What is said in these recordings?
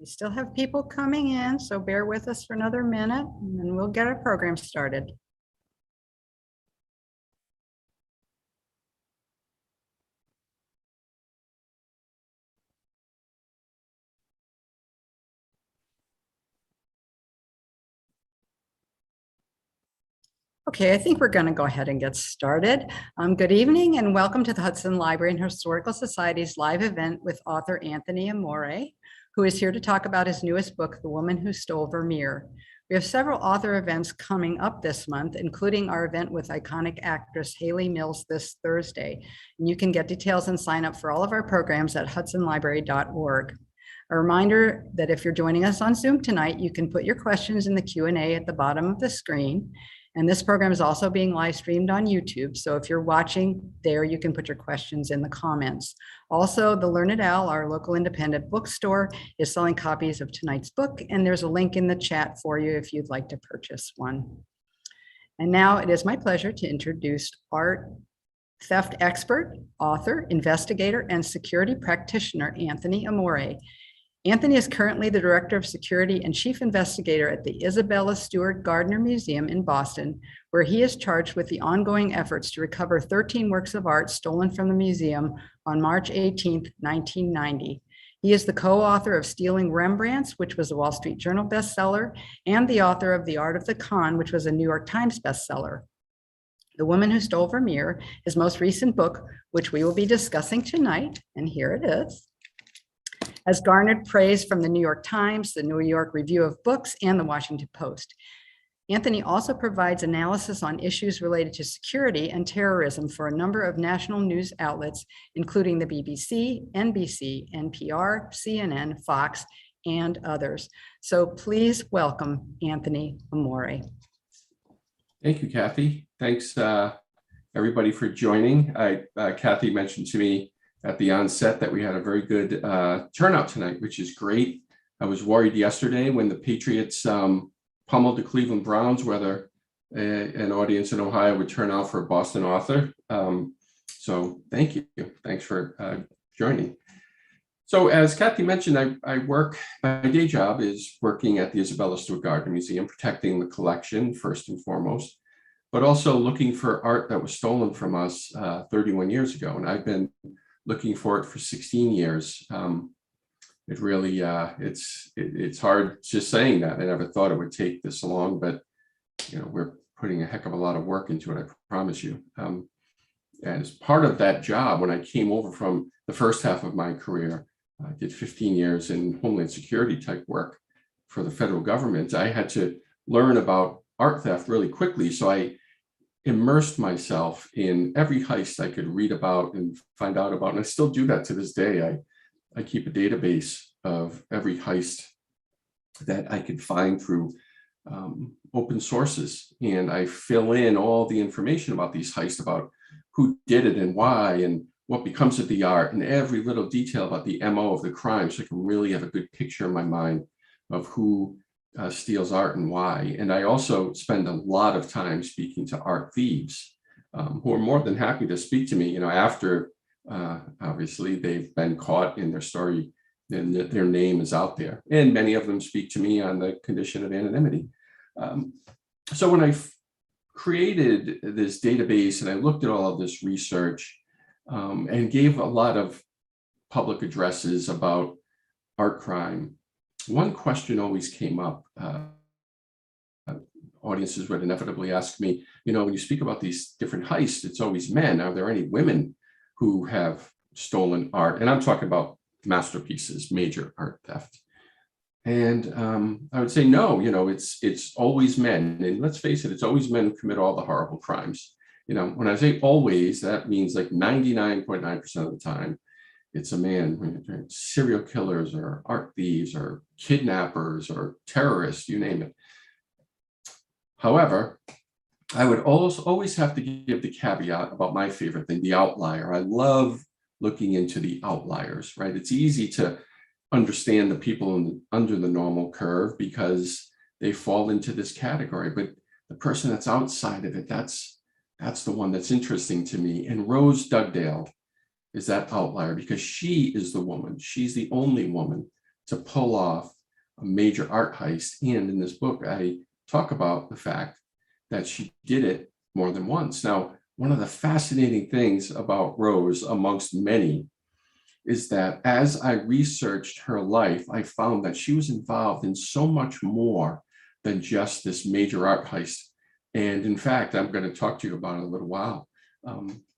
We still have people coming in, so bear with us for another minute and then we'll get our program started. Okay, I think we're going to go ahead and get started. Good evening and welcome to the Hudson Library and Historical Society's live event with author Anthony Amore, who is here to talk about his newest book, The Woman Who Stole Vermeer. We have several author events coming up this month, including our event with iconic actress Hayley Mills this Thursday. And you can get details and sign up for all of our programs at hudsonlibrary.org. A reminder that if you're joining us on Zoom tonight, you can put your questions in the Q&A at the bottom of the screen. And this program is also being live streamed on YouTube. So if you're watching there, you can put your questions in the comments. Also, the Learned Owl, our local independent bookstore, is selling copies of tonight's book. And there's a link in the chat for you if you'd like to purchase one. And now it is my pleasure to introduce art theft expert, author, investigator, and security practitioner, Anthony Amore. Anthony is currently the Director of Security and Chief Investigator at the Isabella Stewart Gardner Museum in Boston, where he is charged with the ongoing efforts to recover 13 works of art stolen from the museum on March 18, 1990. He is the co-author of Stealing Rembrandts, which was a Wall Street Journal bestseller, and the author of The Art of the Con, which was a New York Times bestseller. The Woman Who Stole Vermeer, his most recent book, which we will be discussing tonight, and here it is, has garnered praise from the New York Times, the New York Review of Books, and the Washington Post. Anthony also provides analysis on issues related to security and terrorism for a number of national news outlets, including the BBC, NBC, NPR, CNN, Fox, and others. So please welcome Anthony Amore. Thank you, Kathy. Thanks, everybody, for joining. Kathy mentioned to me at the onset that we had a very good turnout tonight, which is great. I was worried yesterday when the Patriots pummeled the Cleveland Browns whether an audience in Ohio would turn out for a Boston author. So thank you. Thanks for joining. So as Kathy mentioned, I work, my day job is working at the Isabella Stewart Gardner Museum, protecting the collection first and foremost, but also looking for art that was stolen from us 31 years ago. And I've been looking for it for 16 years. It really, it's hard just saying that. I never thought it would take this long, but you know, we're putting a heck of a lot of work into it, I promise you. As part of that job, when I came over from the first half of my career, I did 15 years in Homeland Security type work for the federal government. I had to learn about art theft really quickly. So I immersed myself in every heist I could read about and find out about. And I still do that to this day. I keep a database of every heist that I could find through open sources. And I fill in all the information about these heists, about who did it and why, and what becomes of the art, and every little detail about the MO of the crime, so I can really have a good picture in my mind of who steals art and why. And I also spend a lot of time speaking to art thieves who are more than happy to speak to me, you know, after obviously they've been caught in their story and their name is out there. And many of them speak to me on the condition of anonymity. So when I created this database and I looked at all of this research and gave a lot of public addresses about art crime, one question always came up. Audiences would inevitably ask me, you know, when you speak about these different heists, it's always men. Are there any women who have stolen art? And I'm talking about masterpieces, major art theft. And I would say, no, you know, it's always men. And let's face it, it's always men who commit all the horrible crimes. You know, when I say always, that means like 99.9% of the time, it's a man. Serial killers or art thieves or kidnappers or terrorists, you name it. However, I would always have to give the caveat about my favorite thing, the outlier. I love looking into the outliers, right? It's easy to understand the people under the normal curve because they fall into this category, but the person that's outside of it, that's the one that's interesting to me. And Rose Dugdale is that outlier because she is the woman. She's the only woman to pull off a major art heist. And in this book, I talk about the fact that she did it more than once. Now, one of the fascinating things about Rose, amongst many, is that as I researched her life, I found that she was involved in so much more than just this major art heist. And in fact, I'm going to talk to you about it in a little while.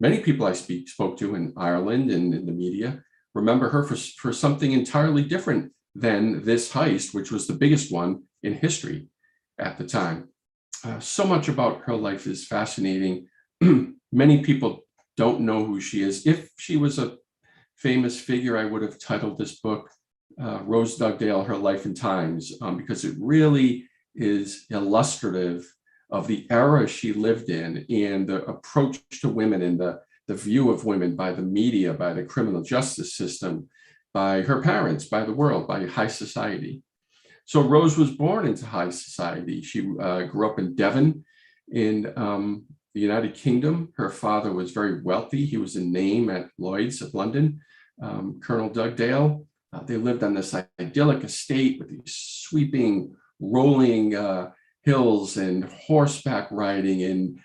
Many people I spoke to in Ireland and in the media remember her for something entirely different than this heist, which was the biggest one in history at the time. So much about her life is fascinating. Many people don't know who she is. If she was a famous figure, I would have titled this book Rose Dugdale, Her Life and Times, because it really is illustrative of the era she lived in and the approach to women and the view of women by the media, by the criminal justice system, by her parents, by the world, by high society. So Rose was born into high society. She grew up in Devon in the United Kingdom. Her father was very wealthy. He was a name at Lloyd's of London, Colonel Dugdale. They lived on this idyllic estate with these sweeping, rolling hills and horseback riding and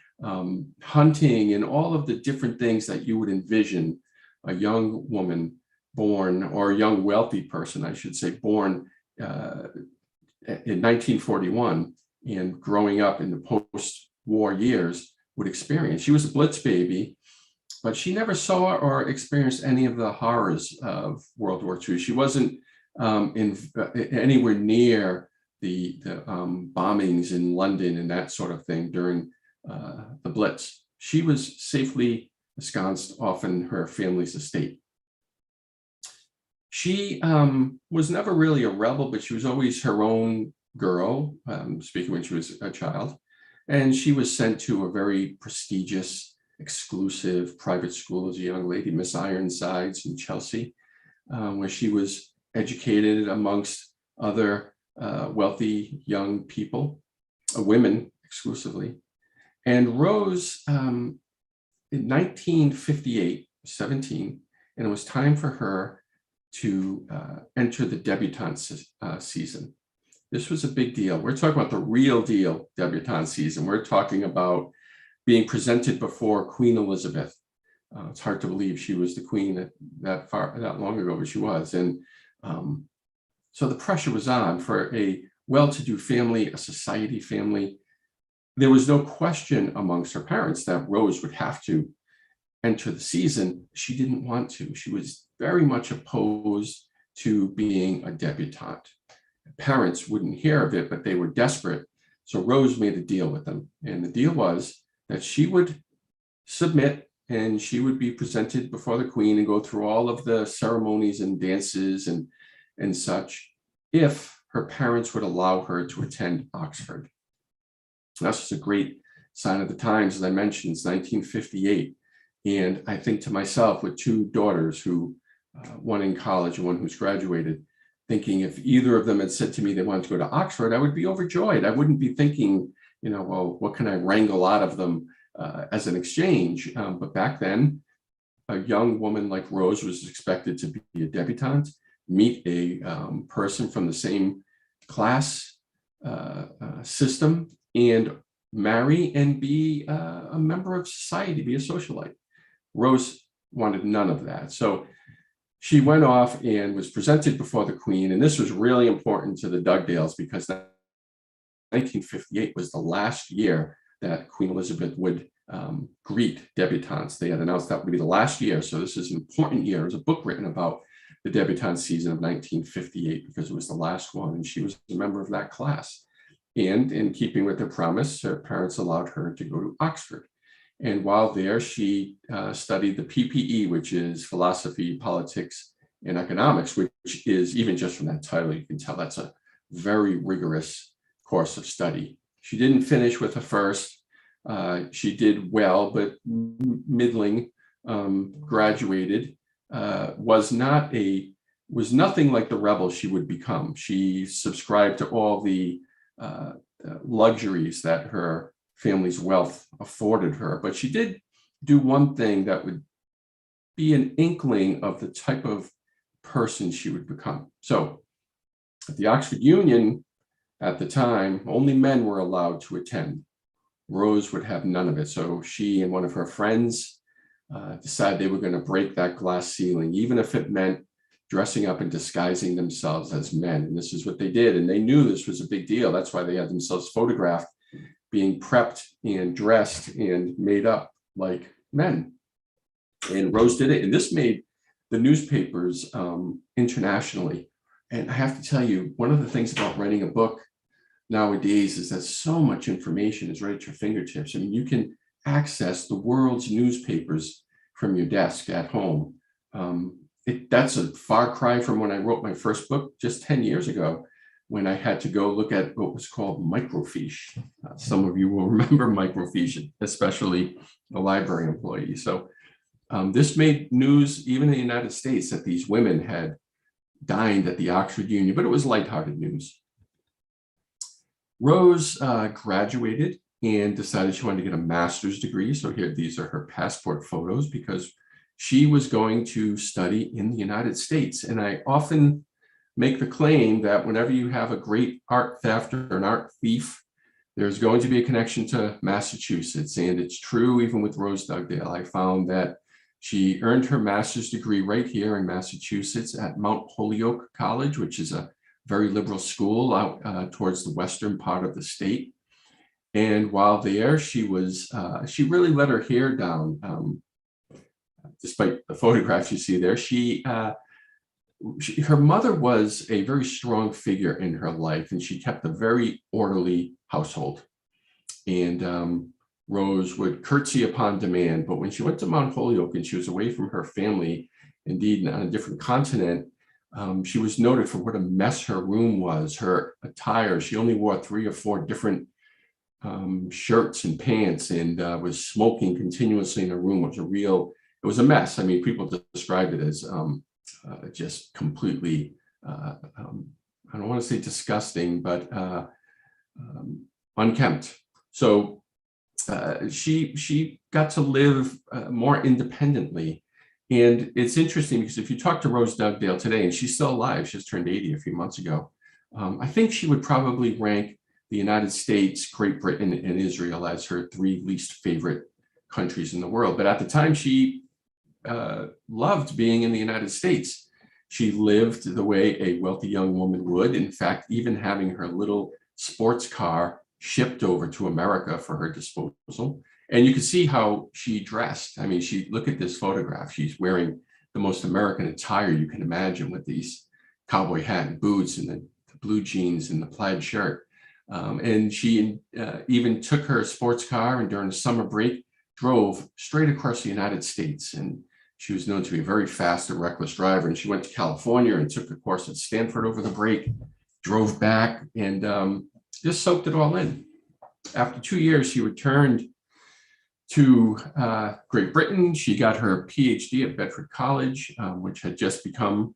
hunting and all of the different things that you would envision a young woman born, or a young wealthy person, I should say, born in 1941 and growing up in the post-war years would experience. She was a Blitz baby, but she never saw or experienced any of the horrors of World War II. She wasn't anywhere near the bombings in London and that sort of thing during the Blitz. She was safely ensconced off in her family's estate. She was never really a rebel, but she was always her own girl, speaking when she was a child. And she was sent to a very prestigious, exclusive private school as a young lady, Miss Ironsides in Chelsea, where she was educated amongst other wealthy young people, women exclusively. And Rose, in 1958, 17, and it was time for her to enter the debutante season. This was a big deal. We're talking about the real deal debutante season. We're talking about being presented before Queen Elizabeth. It's hard to believe she was the queen that long ago, but she was. And so the pressure was on for a well-to-do family, a society family. There was no question amongst her parents that Rose would have to enter the season. She didn't want to. She was very much opposed to being a debutante. Parents wouldn't hear of it, but they were desperate. So Rose made a deal with them. And the deal was that she would submit and she would be presented before the queen and go through all of the ceremonies and dances and such, if her parents would allow her to attend Oxford. That's a great sign of the times. As I mentioned, it's 1958. And I think to myself, with two daughters, who one in college and one who's graduated, thinking if either of them had said to me they wanted to go to Oxford, I would be overjoyed. I wouldn't be thinking, well, what can I wrangle out of them as an exchange? But back then, a young woman like Rose was expected to be a debutante, meet a person from the same class system, and marry and be a member of society, be a socialite. Rose wanted none of that. So she went off and was presented before the queen. And this was really important to the Dugdales because 1958 was the last year that Queen Elizabeth would greet debutantes. They had announced that would be the last year. So this is an important year. There's a book written about the debutante season of 1958 because it was the last one. And she was a member of that class. And in keeping with their promise, her parents allowed her to go to Oxford. And while there, she studied the PPE, which is philosophy, politics, and economics, which is, even just from that title, you can tell that's a very rigorous course of study. She didn't finish with a first. She did well, but middling, graduated, was nothing like the rebel she would become. She subscribed to all the luxuries that her family's wealth afforded her, but she did do one thing that would be an inkling of the type of person she would become. So At the Oxford Union at the time, only men were allowed to attend. Rose would have none of it. So she and one of her friends decided they were going to break that glass ceiling, even if it meant dressing up and disguising themselves as men. And this is what they did. And they knew this was a big deal. That's why they had themselves photographed being prepped and dressed and made up like men. And Rose did it. And this made the newspapers internationally. And I have to tell you, one of the things about writing a book nowadays is that so much information is right at your fingertips. I mean, you can access the world's newspapers from your desk at home. That's a far cry from when I wrote my first book just 10 years ago, when I had to go look at what was called microfiche. Some of you will remember microfiche, especially a library employee. So this made news even in the United States that these women had dined at the Oxford Union, but it was lighthearted news. Rose graduated and decided she wanted to get a master's degree. So here, these are her passport photos, because she was going to study in the United States. And I often make the claim that whenever you have a great art theft or an art thief, there's going to be a connection to Massachusetts. And it's true even with Rose Dugdale. I found that she earned her master's degree right here in Massachusetts at Mount Holyoke College, which is a very liberal school out towards the western part of the state. And while there, she really let her hair down. Despite the photographs you see there, her mother was a very strong figure in her life, and she kept a very orderly household. And Rose would curtsy upon demand, but when she went to Mount Holyoke and she was away from her family, indeed on a different continent, she was noted for what a mess her room was, her attire. She only wore 3 or 4 different shirts and pants, and was smoking continuously in her room. It was a mess. I mean, people described it as just completely, I don't want to say disgusting, but unkempt. So she got to live more independently. And it's interesting because if you talk to Rose Dugdale today, and she's still alive, she just turned 80 a few months ago, I think she would probably rank the United States, Great Britain, and Israel as her 3 least favorite countries in the world. But at the time, she loved being in the United States. She lived the way a wealthy young woman would. In fact, even having her little sports car shipped over to America for her disposal. And you can see how she dressed. I mean, look at this photograph. She's wearing the most American attire you can imagine, with these cowboy hat and boots and the blue jeans and the plaid shirt. And she even took her sports car, and during the summer break, drove straight across the United States. And she was known to be a very fast and reckless driver. And she went to California and took a course at Stanford over the break, drove back, and just soaked it all in. After 2 years, she returned to Great Britain. She got her PhD at Bedford College, which had just become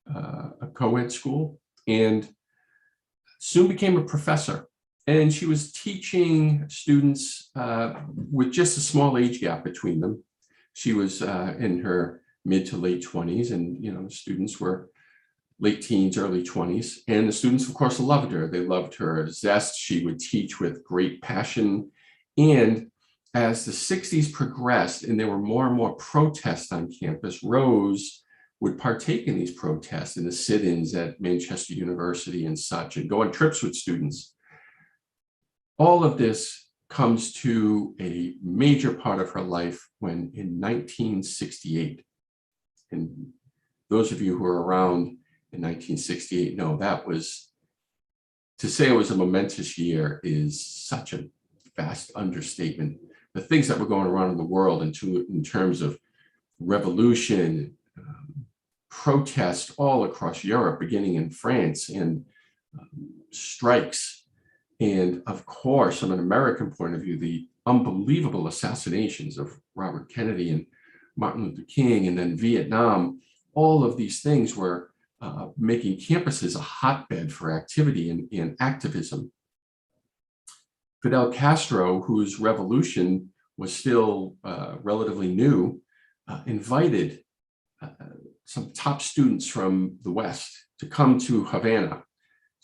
a co-ed school, and soon became a professor. And she was teaching students with just a small age gap between them. She was in her mid to late 20s, and the students were late teens, early 20s. And the students, of course, loved her. They loved her zest. She would teach with great passion. And as the 60s progressed and there were more and more protests on campus, Rose would partake in these protests, in the sit-ins at Manchester University and such, and go on trips with students. All of this comes to a major part of her life when in 1968, and those of you who are around in 1968 know that was, to say it was a momentous year is such a vast understatement. The things that were going around in the world in terms of revolution, protest all across Europe, beginning in France, and strikes. And of course, from an American point of view, the unbelievable assassinations of Robert Kennedy and Martin Luther King, and then Vietnam. All of these things were making campuses a hotbed for activity and activism. Fidel Castro, whose revolution was still relatively new, invited some top students from the West to come to Havana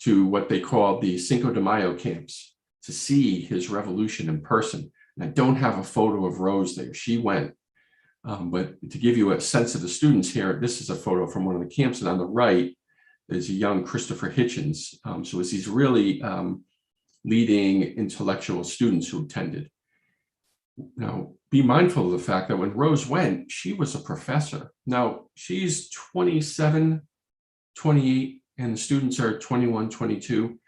to what they called the Cinco de Mayo camps to see his revolution in person. And I don't have a photo of Rose there. She went. But to give you a sense of the students here, this is a photo from one of the camps. And on the right is a young Christopher Hitchens. So it's these really leading intellectual students who attended. Now, be mindful of the fact that when Rose went, she was a professor. Now, she's 27, 28, and the students are 21, 22.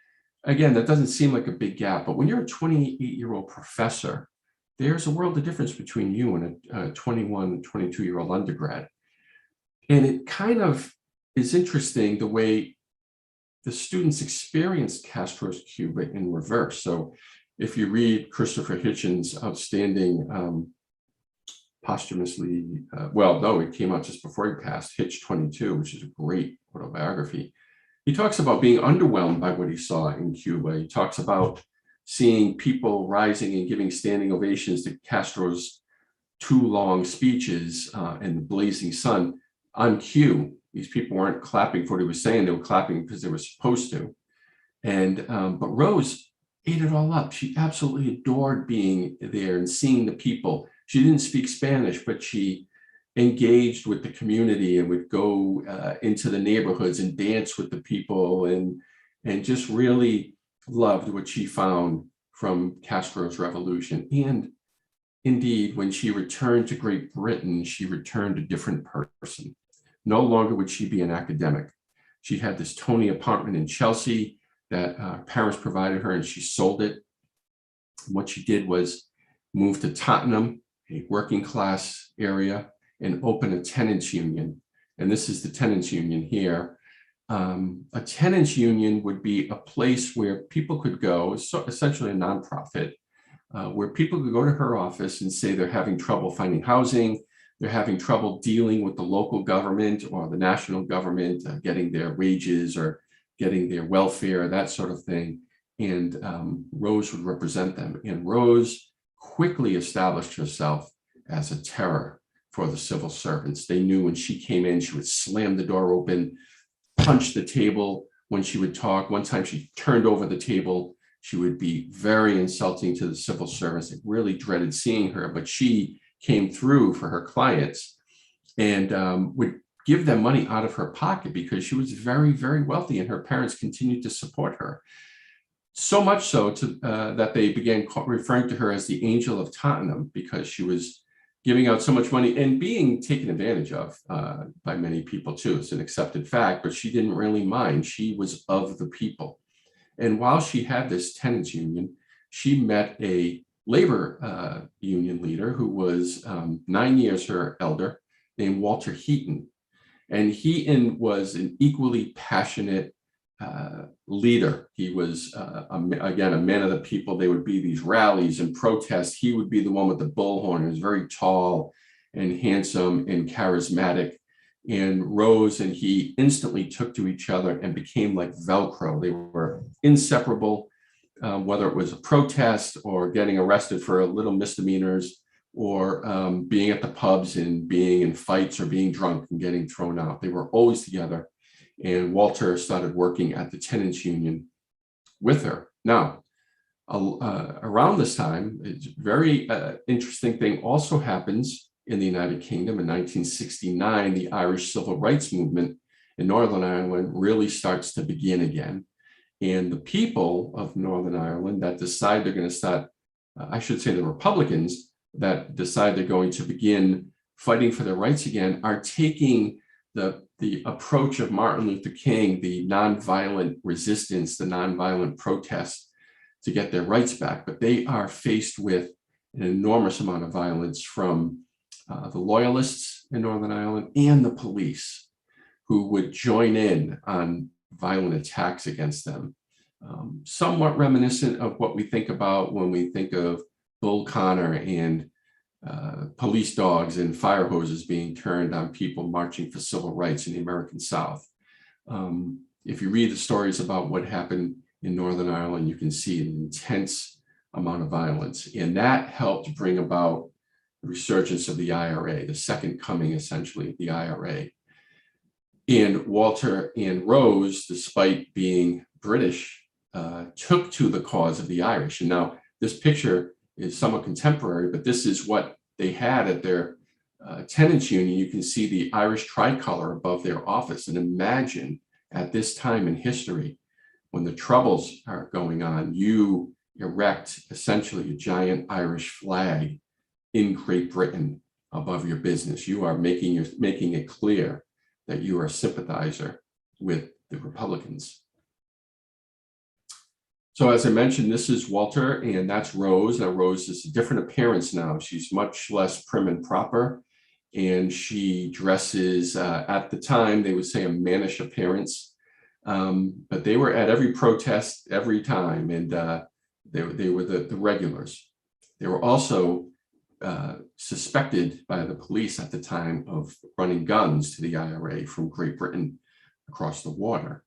Again, that doesn't seem like a big gap, but when you're a 28-year-old professor, there's a world of difference between you and a 21, 22-year-old undergrad. And it kind of is interesting the way the students experienced Castro's Cuba in reverse. So if you read Christopher Hitchens' outstanding posthumously, it came out just before he passed, Hitch 22, which is a great autobiography. He talks about being underwhelmed by what he saw in Cuba. He talks about seeing people rising and giving standing ovations to Castro's 2 long speeches in the blazing sun on cue. These people weren't clapping for what he was saying, they were clapping because they were supposed to. And but Rose ate it all up. She absolutely adored being there and seeing the people. She didn't speak Spanish, but she engaged with the community and would go into the neighborhoods and dance with the people and just really loved what she found from Castro's revolution. And indeed, when she returned to Great Britain, she returned a different person. No longer would she be an academic. She had this Tony apartment in Chelsea that her parents provided her, and she sold it. And what she did was move to Tottenham, a working class area, and open a tenants union. And this is the tenants union here. A tenants union would be a place where people could go, so essentially a nonprofit, where people could go to her office and say they're having trouble finding housing, they're having trouble dealing with the local government or the national government, getting their wages or getting their welfare, that sort of thing. And Rose would represent them. And Rose quickly established herself as a terror for the civil servants. They knew when she came in, she would slam the door open, punch the table when she would talk. One time she turned over the table. She would be very insulting to the civil servants. They really dreaded seeing her, but she came through for her clients and would give them money out of her pocket because she was very, very wealthy and her parents continued to support her. So much so that they began referring to her as the Angel of Tottenham because she was giving out so much money and being taken advantage of by many people too. It's an accepted fact, but she didn't really mind. She was of the people. And while she had this tenants union, she met a labor union leader who was 9 years her elder, named Walter Heaton. And Heaton was an equally passionate leader. He was, again, a man of the people. There would be these rallies and protests. He would be the one with the bullhorn. He was very tall and handsome and charismatic. And Rose and he instantly took to each other and became like Velcro. They were inseparable, whether it was a protest or getting arrested for little misdemeanors or being at the pubs and being in fights or being drunk and getting thrown out. They were always together. And Walter started working at the tenants union with her. Now, around this time, it's a very interesting thing also happens in the United Kingdom. In 1969, the Irish civil rights movement in Northern Ireland really starts to begin again. And the people of Northern Ireland that decide they're going to start, I should say the Republicans that decide they're going to begin fighting for their rights again are taking the approach of Martin Luther King, the nonviolent resistance, the nonviolent protest to get their rights back. But they are faced with an enormous amount of violence from the loyalists in Northern Ireland and the police who would join in on violent attacks against them. Somewhat reminiscent of what we think about when we think of Bull Connor and police dogs and fire hoses being turned on people marching for civil rights in the American South. If you read the stories about what happened in Northern Ireland, you can see an intense amount of violence. And that helped bring about the resurgence of the IRA, the second coming, essentially, of the IRA. And Walter and Rose, despite being British took to the cause of the Irish. And now this picture is somewhat contemporary, but this is what they had at their tenants union. You can see the Irish tricolor above their office. And imagine at this time in history, when the Troubles are going on, you erect essentially a giant Irish flag in Great Britain above your business. You are making it clear that you are a sympathizer with the Republicans. So as I mentioned, this is Walter, and that's Rose. Now Rose is a different appearance now. She's much less prim and proper, and she dresses, at the time, they would say a mannish appearance. But they were at every protest every time, and they were the regulars. They were also suspected by the police at the time of running guns to the IRA from Great Britain across the water.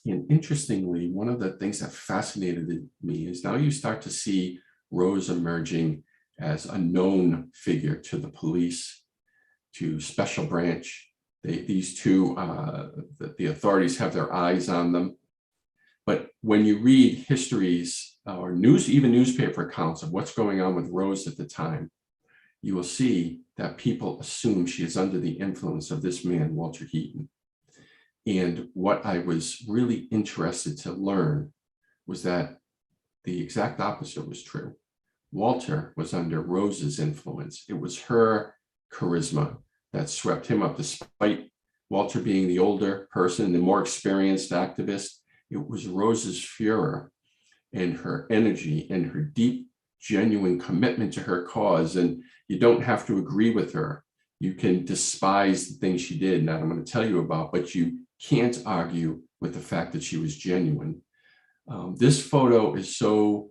And interestingly, one of the things that fascinated me is now you start to see Rose emerging as a known figure to the police, to special branch. These two, the authorities have their eyes on them. But when you read histories or even newspaper accounts of what's going on with Rose at the time, you will see that people assume she is under the influence of this man, Walter Heaton. And what I was really interested to learn was that the exact opposite was true. Walter was under Rose's influence. It was her charisma that swept him up, despite Walter being the older person, the more experienced activist. It was Rose's furor and her energy and her deep, genuine commitment to her cause. And you don't have to agree with her. You can despise the things she did, and that I'm going to tell you about, but you can't argue with the fact that she was genuine. This photo is so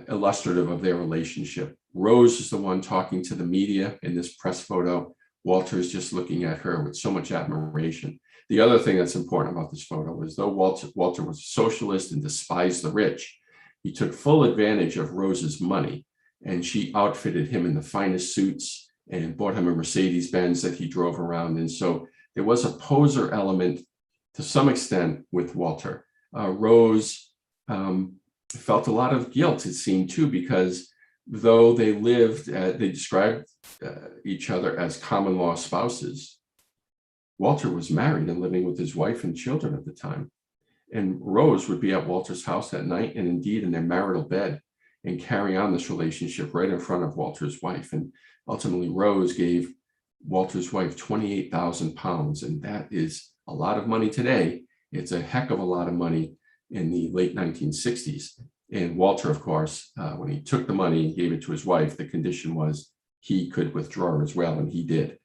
illustrative of their relationship. Rose is the one talking to the media in this press photo. Walter is just looking at her with so much admiration. The other thing that's important about this photo is though Walter was a socialist and despised the rich, he took full advantage of Rose's money, and she outfitted him in the finest suits and bought him a Mercedes-Benz that he drove around. And so there was a poser element to some extent with Walter. Rose felt a lot of guilt, it seemed too, because though they lived, they described each other as common law spouses, Walter was married and living with his wife and children at the time. And Rose would be at Walter's house at night and indeed in their marital bed and carry on this relationship right in front of Walter's wife. And ultimately, Rose gave Walter's wife 28,000 pounds. And that is a lot of money today. It's a heck of a lot of money in the late 1960s. And Walter, of course, when he took the money and gave it to his wife, the condition was he could withdraw as well, and he did.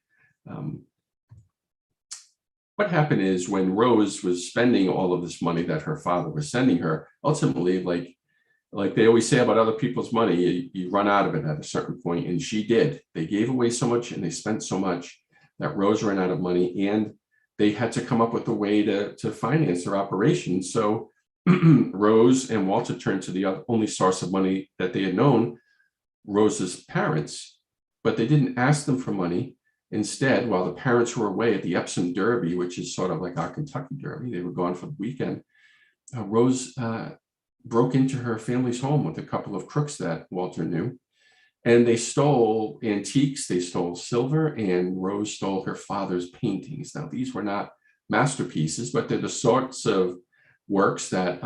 What happened is when Rose was spending all of this money that her father was sending her, ultimately, like they always say about other people's money, you run out of it at a certain point, and she did. They gave away so much and they spent so much that Rose ran out of money, and they had to come up with a way to finance their operations. So Rose and Walter turned to the only source of money that they had known, Rose's parents, but they didn't ask them for money. Instead, while the parents were away at the Epsom Derby, which is sort of like our Kentucky Derby, they were gone for the weekend, Rose broke into her family's home with a couple of crooks that Walter knew, and they stole antiques, they stole silver, and Rose stole her father's paintings. Now, these were not masterpieces, but they're the sorts of works that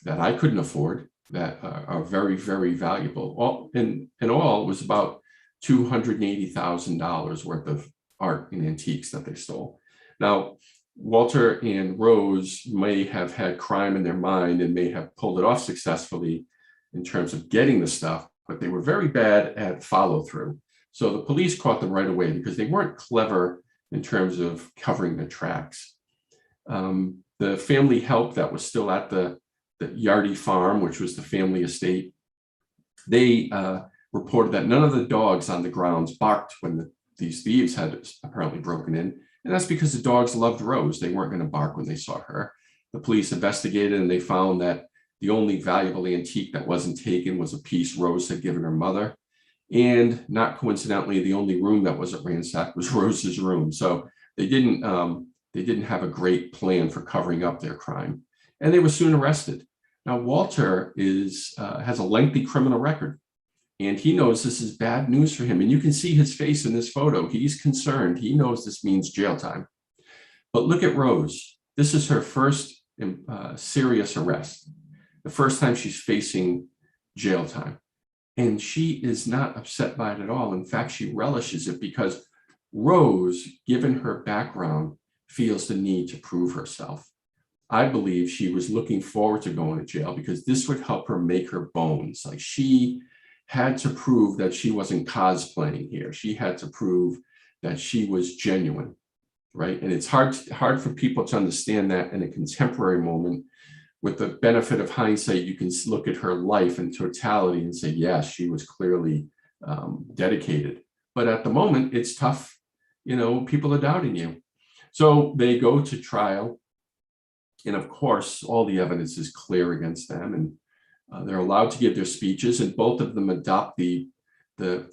I couldn't afford, that are very, very valuable. All in all, it was about $280,000 worth of art and antiques that they stole. Now, Walter and Rose may have had crime in their mind and may have pulled it off successfully in terms of getting the stuff, but they were very bad at follow through. So the police caught them right away because they weren't clever in terms of covering the tracks. The family help that was still at the Yardie farm, which was the family estate, they reported that none of the dogs on the grounds barked when these thieves had apparently broken in. And that's because the dogs loved Rose. They weren't going to bark when they saw her. The police investigated and they found that the only valuable antique that wasn't taken was a piece Rose had given her mother. And not coincidentally, the only room that wasn't ransacked was Rose's room. So they didn't have a great plan for covering up their crime. and they were soon arrested. Now, Walter has a lengthy criminal record, and he knows this is bad news for him. And you can see his face in this photo. He's concerned. He knows this means jail time. But look at Rose. This is her first serious arrest, the first time she's facing jail time. And she is not upset by it at all. In fact, she relishes it because Rose, given her background, feels the need to prove herself. I believe she was looking forward to going to jail because this would help her make her bones. Like, she had to prove that she wasn't cosplaying here. She had to prove that she was genuine, right? And it's hard for people to understand that in a contemporary moment. With the benefit of hindsight, you can look at her life in totality and say, yes, she was clearly dedicated. But at the moment, it's tough. You know, people are doubting you. So they go to trial. And of course, all the evidence is clear against them. And they're allowed to give their speeches. And both of them adopt the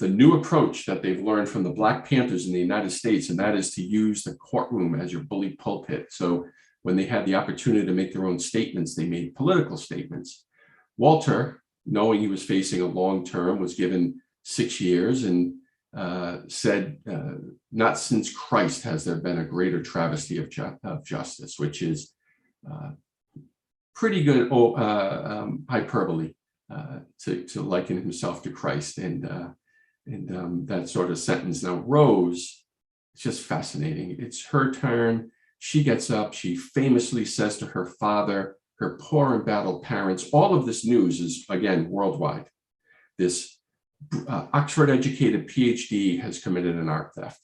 new approach that they've learned from the Black Panthers in the United States. And that is to use the courtroom as your bully pulpit. So when they had the opportunity to make their own statements, they made political statements. Walter, knowing he was facing a long term, was given 6 years and said, not since Christ has there been a greater travesty of justice, which is pretty good hyperbole to liken himself to Christ, and that sort of sentence. Now, Rose, it's just fascinating. It's her turn. She gets up. She famously says to her father, her poor embattled parents, all of this news is, again, worldwide. This Oxford-educated PhD has committed an art theft.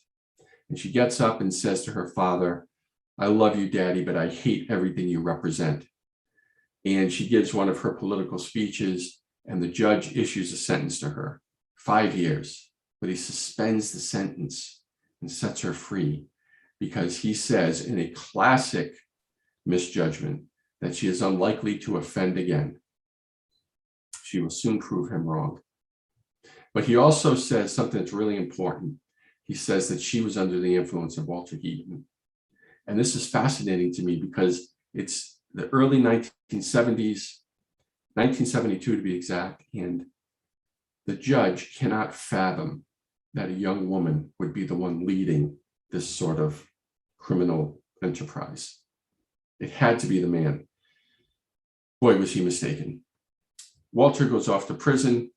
And she gets up and says to her father, I love you, Daddy, but I hate everything you represent. And she gives one of her political speeches, and the judge issues a sentence to her, 5 years, but he suspends the sentence and sets her free because he says, in a classic misjudgment, that she is unlikely to offend again. She will soon prove him wrong. But he also says something that's really important. He says that she was under the influence of Walter Heaton. And this is fascinating to me because it's the early 1970s, 1972 to be exact, and the judge cannot fathom that a young woman would be the one leading this sort of criminal enterprise. It had to be the man. Boy, was he mistaken. Walter goes off to prison.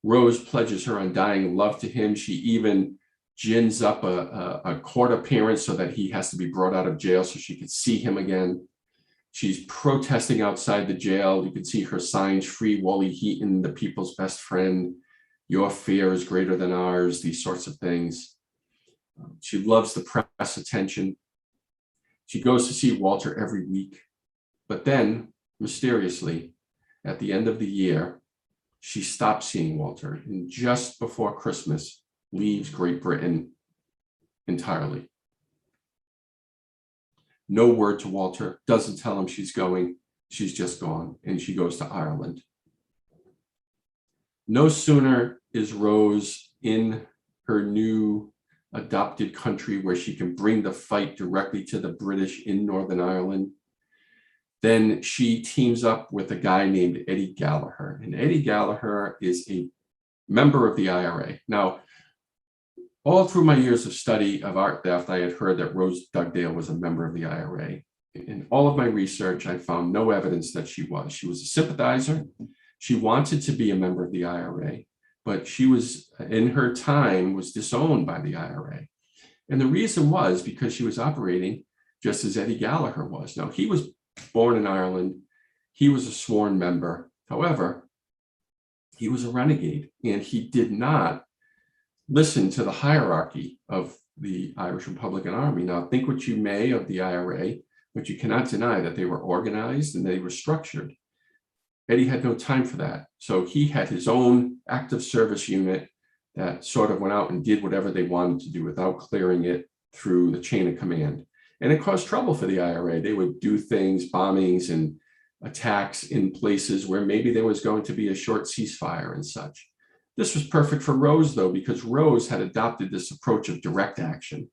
Rose pledges her undying love to him. She even gins up a court appearance so that he has to be brought out of jail so she could see him again. She's protesting outside the jail. You can see her signs, Free Wally Heaton, the people's best friend. Your fear is greater than ours, these sorts of things. She loves the press attention. She goes to see Walter every week. But then, mysteriously, at the end of the year, she stops seeing Walter, and just before Christmas, leaves Great Britain entirely. No word to Walter, doesn't tell him she's going. She's just gone, and she goes to Ireland. No sooner is Rose in her new adopted country where she can bring the fight directly to the British in Northern Ireland, then she teams up with a guy named Eddie Gallagher. And Eddie Gallagher is a member of the IRA. Now, all through my years of study of art theft, I had heard that Rose Dugdale was a member of the IRA. In all of my research, I found no evidence that she was. She was a sympathizer. She wanted to be a member of the IRA, but she was, in her time, was disowned by the IRA. And the reason was because she was operating just as Eddie Gallagher was. Now, he was born in Ireland. He was a sworn member. However, he was a renegade, and he did not listen to the hierarchy of the Irish Republican Army. Now, think what you may of the IRA, but you cannot deny that they were organized and they were structured. Eddie had no time for that. So he had his own active service unit that sort of went out and did whatever they wanted to do without clearing it through the chain of command. And it caused trouble for the IRA. They would do things, bombings and attacks in places where maybe there was going to be a short ceasefire and such. This was perfect for Rose, though, because Rose had adopted this approach of direct action,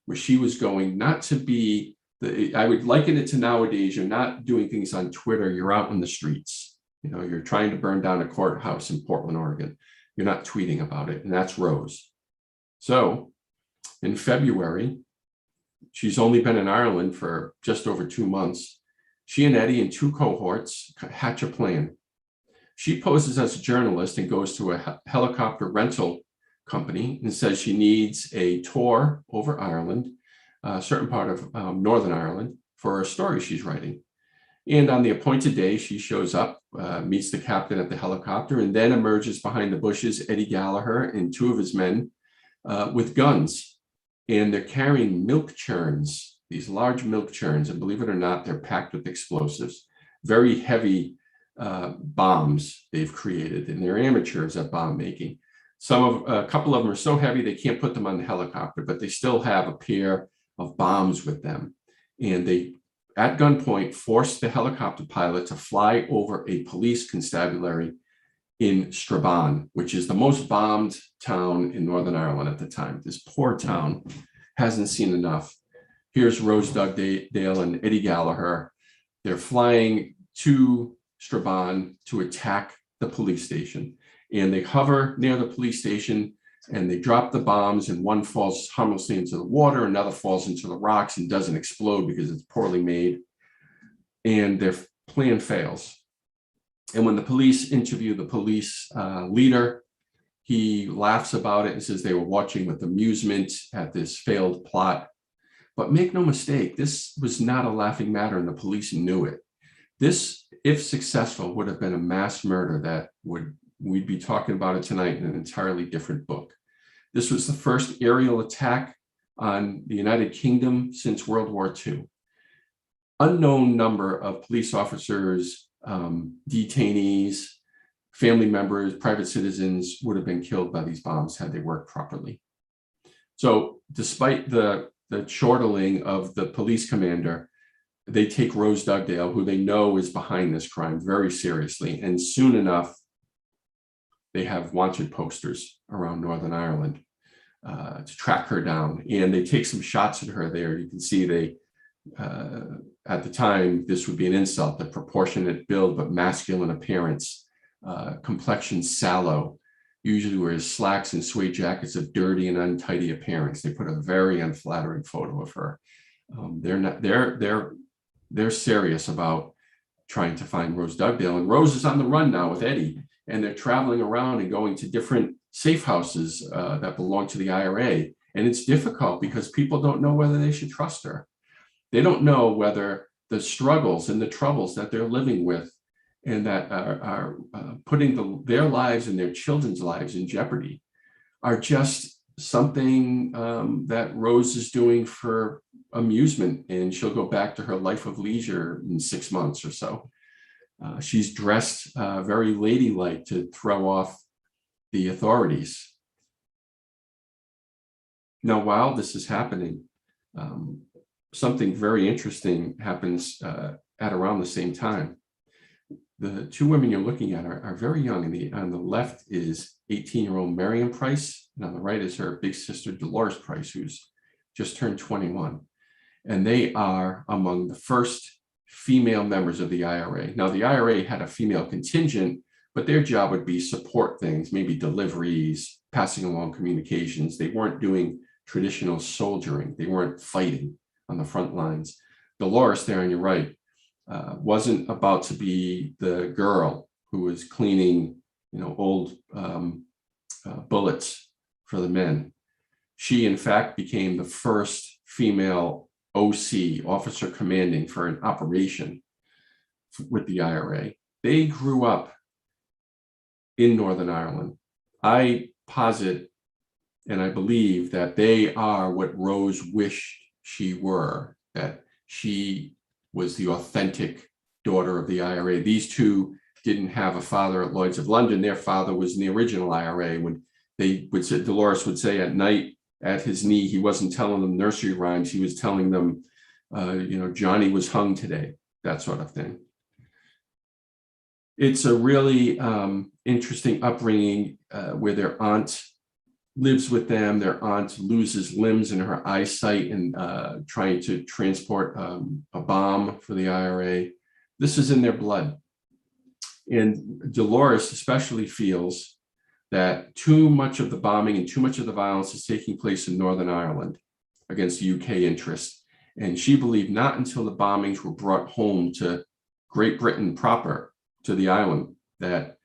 where she was going not to be I would liken it to nowadays. You're not doing things on Twitter. You're out in the streets. You're trying to burn down a courthouse in Portland, Oregon. You're not tweeting about it. And that's Rose. So in February, she's only been in Ireland for just over 2 months. She and Eddie and 2 cohorts hatch a plan. She poses as a journalist and goes to a helicopter rental company and says she needs a tour over Ireland, a certain part of Northern Ireland, for a story she's writing. And on the appointed day, she shows up, meets the captain at the helicopter, and then emerges behind the bushes, Eddie Gallagher and 2 of his men with guns. And they're carrying milk churns, these large milk churns. And believe it or not, they're packed with explosives, very heavy bombs they've created. And they're amateurs at bomb making. A couple of them are so heavy they can't put them on the helicopter, but they still have a pair of bombs with them. And they, at gunpoint, forced the helicopter pilot to fly over a police constabulary in Strabane, which is the most bombed town in Northern Ireland at the time. This poor town hasn't seen enough. Here's Rose Dugdale and Eddie Gallagher. They're flying to Strabane to attack the police station. And they hover near the police station and they drop the bombs, and one falls harmlessly into the water, another falls into the rocks and doesn't explode because it's poorly made. And their plan fails. And when the police interview the police leader, he laughs about it and says they were watching with amusement at this failed plot. But make no mistake, this was not a laughing matter, and the police knew it. This, if successful, would have been a mass murder that we'd be talking about it tonight in an entirely different book. This was the first aerial attack on the United Kingdom since World War II. Unknown number of police officers, detainees, family members, private citizens would have been killed by these bombs had they worked properly. So despite the chortling of the police commander, they take Rose Dugdale, who they know is behind this crime, very seriously. And soon enough, they have wanted posters around Northern Ireland to track her down. And they take some shots at her there. You can see at the time, this would be an insult, the proportionate build, but masculine appearance, complexion sallow, usually wears slacks and suede jackets of dirty and untidy appearance. They put a very unflattering photo of her. They're serious about trying to find Rose Dugdale, and Rose is on the run now with Eddie, and they're traveling around and going to different safe houses that belong to the IRA. And it's difficult because people don't know whether they should trust her. They don't know whether the struggles and the troubles that they're living with and that are putting their lives and their children's lives in jeopardy are just something that Rose is doing for amusement, and she'll go back to her life of leisure in 6 months or so. She's dressed very ladylike to throw off the authorities. Now, while this is happening, something very interesting happens at around the same time. The 2 women you're looking at are very young. On the left is 18-year-old Miriam Price, and on the right is her big sister, Dolores Price, who's just turned 21. And they are among the first female members of the IRA. Now, the IRA had a female contingent, but their job would be support things, maybe deliveries, passing along communications. They weren't doing traditional soldiering. They weren't fighting on the front lines. Dolores, there on your right, wasn't about to be the girl who was cleaning, old bullets for the men. She, in fact, became the first female OC, officer commanding, for an operation with the IRA. They grew up in Northern Ireland. I posit and I believe that they are what Rose wished she were, that she was the authentic daughter of the IRA. These 2 didn't have a father at Lloyd's of London. Their father was in the original IRA. When they would say, Dolores would say at night at his knee, he wasn't telling them nursery rhymes. He was telling them, Johnny was hung today, that sort of thing. It's a really interesting upbringing where their aunt lives with them. Their aunt loses limbs in her eyesight and trying to transport a bomb for the IRA. This is in their blood. And Dolores especially feels that too much of the bombing and too much of the violence is taking place in Northern Ireland against UK interests. And she believed not until the bombings were brought home to Great Britain proper, to the island, that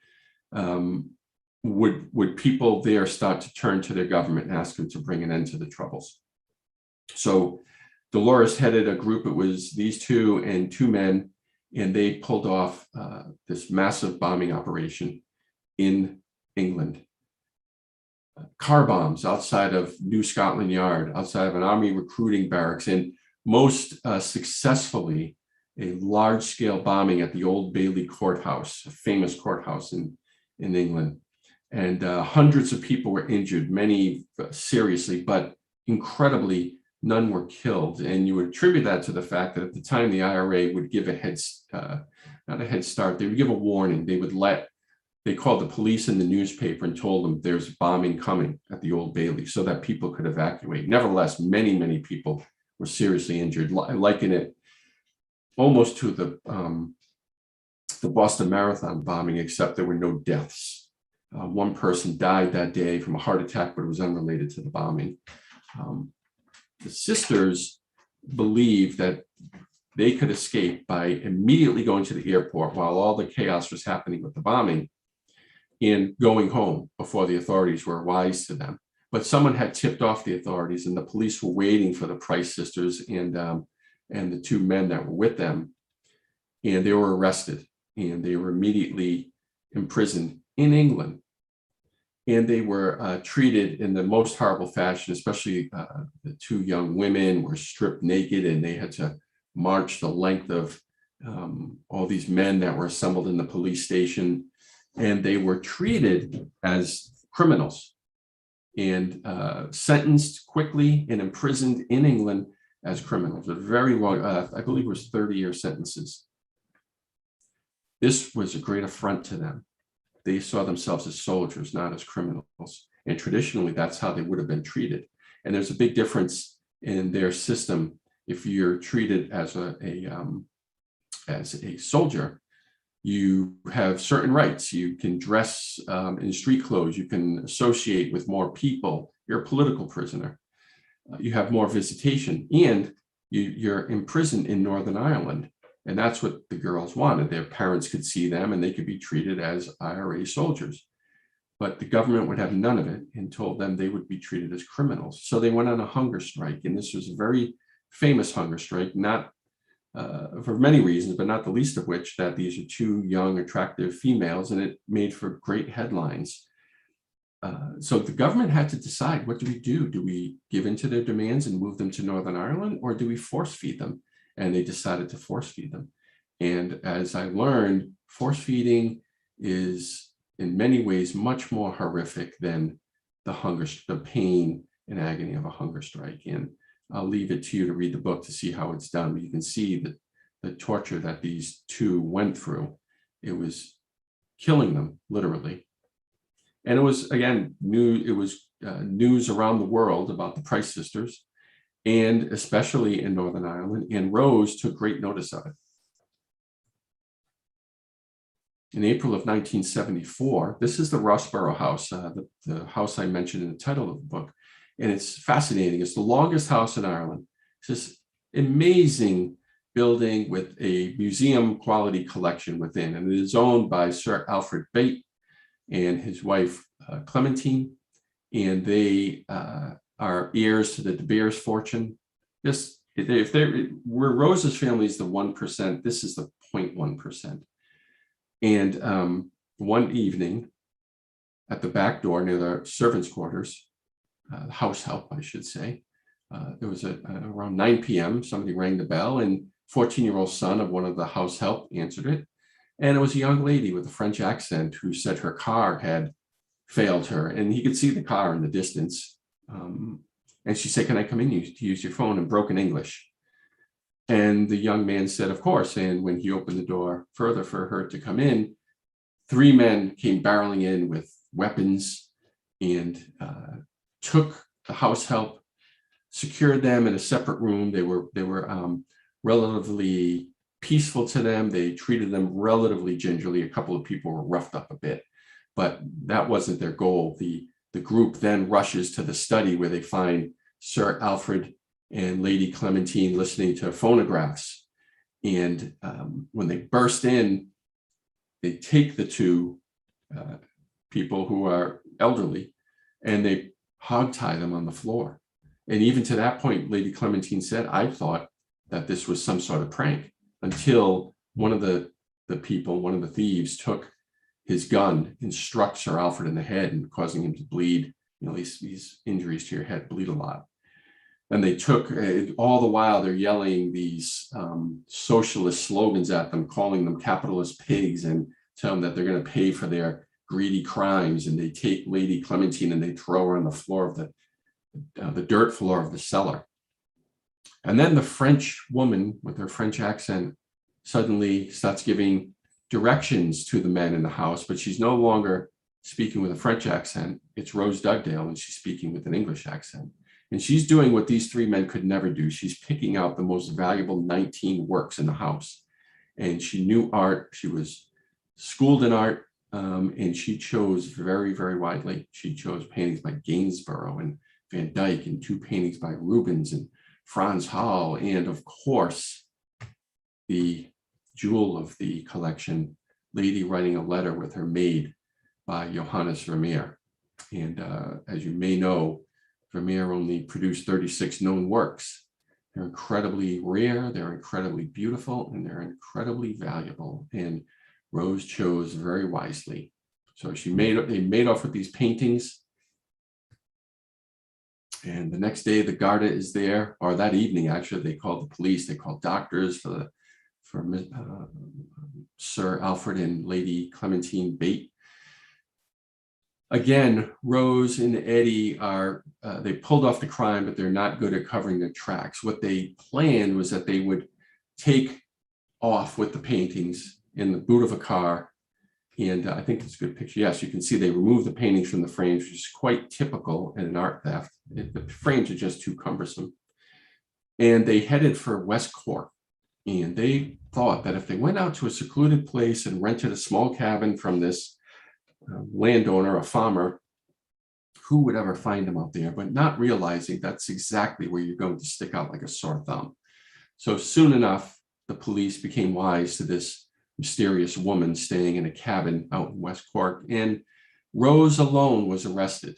would people there start to turn to their government and ask them to bring an end to the troubles. So Dolores headed a group. It was these two and two men, and they pulled off this massive bombing operation in England. Car bombs outside of New Scotland Yard, outside of an army recruiting barracks, and most successfully, a large-scale bombing at the Old Bailey courthouse, a famous courthouse in England. And hundreds of people were injured, many seriously, but incredibly, none were killed. And you would attribute that to the fact that at the time, the IRA would give not a head start, they would give a warning. They called the police and the newspaper and told them there's bombing coming at the Old Bailey so that people could evacuate. Nevertheless, many, many people were seriously injured. I liken it almost to the Boston Marathon bombing, except there were no deaths. One person died that day from a heart attack, but it was unrelated to the bombing. The sisters believed that they could escape by immediately going to the airport while all the chaos was happening with the bombing and going home before the authorities were wise to them. But someone had tipped off the authorities, and the police were waiting for the Price sisters and the two men that were with them, and they were arrested, and they were immediately imprisoned in England. And they were treated in the most horrible fashion, especially the two young women were stripped naked, and they had to march the length of all these men that were assembled in the police station. And they were treated as criminals and sentenced quickly and imprisoned in England as criminals. A very long, I believe it was 30-year sentences. This was a great affront to them. They saw themselves as soldiers, not as criminals. And traditionally, that's how they would have been treated. And there's a big difference in their system. If you're treated as a soldier, you have certain rights. You can dress in street clothes. You can associate with more people. You're a political prisoner. You have more visitation, and you're imprisoned in Northern Ireland. And that's what the girls wanted. Their parents could see them and they could be treated as IRA soldiers. But the government would have none of it and told them they would be treated as criminals. So they went on a hunger strike. And this was a very famous hunger strike, not for many reasons, but not the least of which that these are two young, attractive females, and it made for great headlines. So the government had to decide, what do we do? Do we give in to their demands and move them to Northern Ireland, or do we force feed them? And they decided to force feed them. And as I learned, force feeding is in many ways much more horrific than the pain and agony of a hunger strike. And I'll leave it to you to read the book to see how it's done. But you can see that the torture that these two went through, it was killing them, literally. And it was, again, news around the world about the Price sisters, and especially in Northern Ireland, and Rose took great notice of it. In April of 1974, this is the Rossborough House, the house I mentioned in the title of the book, and it's fascinating. It's the longest house in Ireland. It's this amazing building with a museum quality collection within, and it is owned by Sir Alfred Bate and his wife, Clementine, and they are heirs to the De Beers fortune. Where Rose's family is the 1%, this is the 0.1%. And one evening at the back door near the servants' quarters, house help, I should say, there was around 9 p.m., somebody rang the bell, and 14-year-old son of one of the house help answered it. And it was a young lady with a French accent who said her car had failed her, and he could see the car in the distance. And she said, "Can I come in to use your phone?" in broken English. And the young man said, "Of course." And when he opened the door further for her to come in, 3 men came barreling in with weapons and took the house help, secured them in a separate room. They were relatively peaceful to them. They treated them relatively gingerly. A couple of people were roughed up a bit, but that wasn't their goal. The group then rushes to the study where they find Sir Alfred and Lady Clementine listening to phonographs. And when they burst in, they take the two people who are elderly and they hogtie them on the floor. And even to that point, Lady Clementine said, I thought that this was some sort of prank, until one of the people, one of the thieves, took his gun and struck Sir Alfred in the head and causing him to bleed. You know, these injuries to your head bleed a lot. And they took, all the while they're yelling these socialist slogans at them, calling them capitalist pigs, and tell them that they're going to pay for their greedy crimes. And they take Lady Clementine and they throw her on the floor of the dirt floor of the cellar. And then the French woman with her French accent suddenly starts giving directions to the men in the house, but she's no longer speaking with a French accent. It's Rose Dugdale, and she's speaking with an English accent. And she's doing what these three men could never do. She's picking out the most valuable 19 works in the house. And she knew art. She was schooled in art, and she chose very, very widely. She chose paintings by Gainsborough and Van Dyck, and 2 paintings by Rubens and Franz Hall, and of course, the jewel of the collection, Lady Writing a Letter with Her Maid by Johannes Vermeer. And as you may know, Vermeer only produced 36 known works. They're incredibly rare, they're incredibly beautiful, and they're incredibly valuable. And Rose chose very wisely. So they made off with these paintings. And the next day, the Garda is there, or that evening, actually, they called the police, they called doctors for Sir Alfred and Lady Clementine Bate. Again, Rose and Eddie they pulled off the crime, but they're not good at covering their tracks. What they planned was that they would take off with the paintings in the boot of a car. And I think it's a good picture. Yes, you can see they removed the paintings from the frames, which is quite typical in an art theft. The frames are just too cumbersome. And they headed for West Cork. And they thought that if they went out to a secluded place and rented a small cabin from this landowner, a farmer, who would ever find them out there, but not realizing that's exactly where you're going to stick out like a sore thumb. So soon enough, the police became wise to this mysterious woman staying in a cabin out in West Cork, and Rose alone was arrested.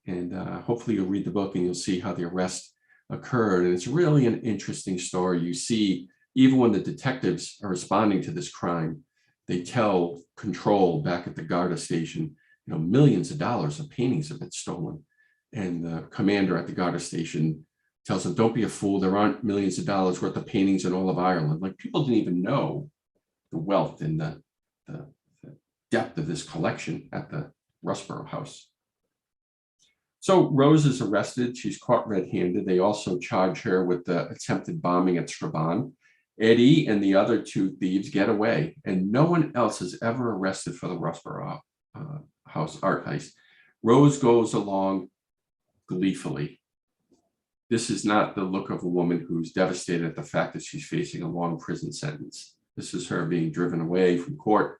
And hopefully you'll read the book and you'll see how the arrest occurred. And it's really an interesting story. You see, even when the detectives are responding to this crime, they tell Control back at the Garda station, you know, millions of dollars of paintings have been stolen. And the commander at the Garda station tells them, don't be a fool. There aren't millions of dollars worth of paintings in all of Ireland. Like, people didn't even know the wealth and the depth of this collection at the Rossboro House. So Rose is arrested. She's caught red-handed. They also charge her with the attempted bombing at Strabane. Eddie and the other 2 thieves get away, and no one else is ever arrested for the Rossboro House Art Heist. Rose goes along gleefully. This is not the look of a woman who's devastated at the fact that she's facing a long prison sentence. This is her being driven away from court.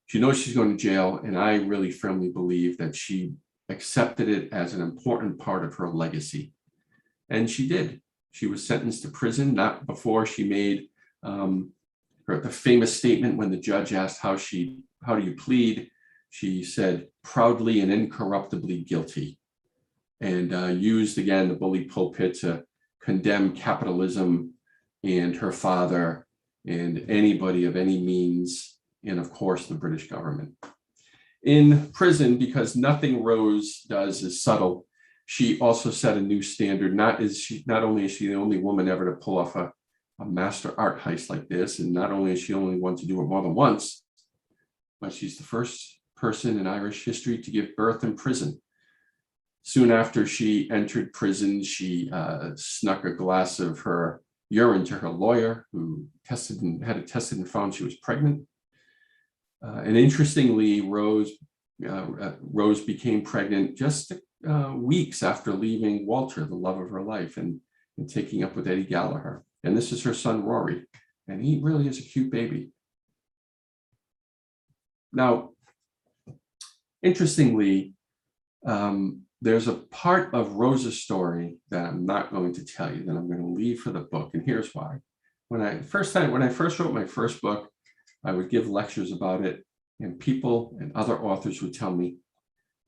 She knows she's going to jail, and I really firmly believe that she accepted it as an important part of her legacy. And she did. She was sentenced to prison, not before she made the famous statement when the judge asked how do you plead? She said, proudly and incorruptibly guilty, and used again the bully pulpit to condemn capitalism and her father and anybody of any means, and of course the British government. In prison, because nothing Rose does is subtle, she also set a new standard. Not only is she the only woman ever to pull off a master art heist like this, and not only is she only one to do it more than once, but she's the first person in Irish history to give birth in prison. Soon after she entered prison, she snuck a glass of her urine to her lawyer, who had it tested and found she was pregnant. And interestingly, Rose became pregnant just weeks after leaving Walter, the love of her life, and taking up with Eddie Gallagher. And this is her son, Rory, and he really is a cute baby. Now, interestingly, there's a part of Rose's story that I'm not going to tell you, that I'm going to leave for the book, and here's why. When I first wrote my first book, I would give lectures about it, and people and other authors would tell me,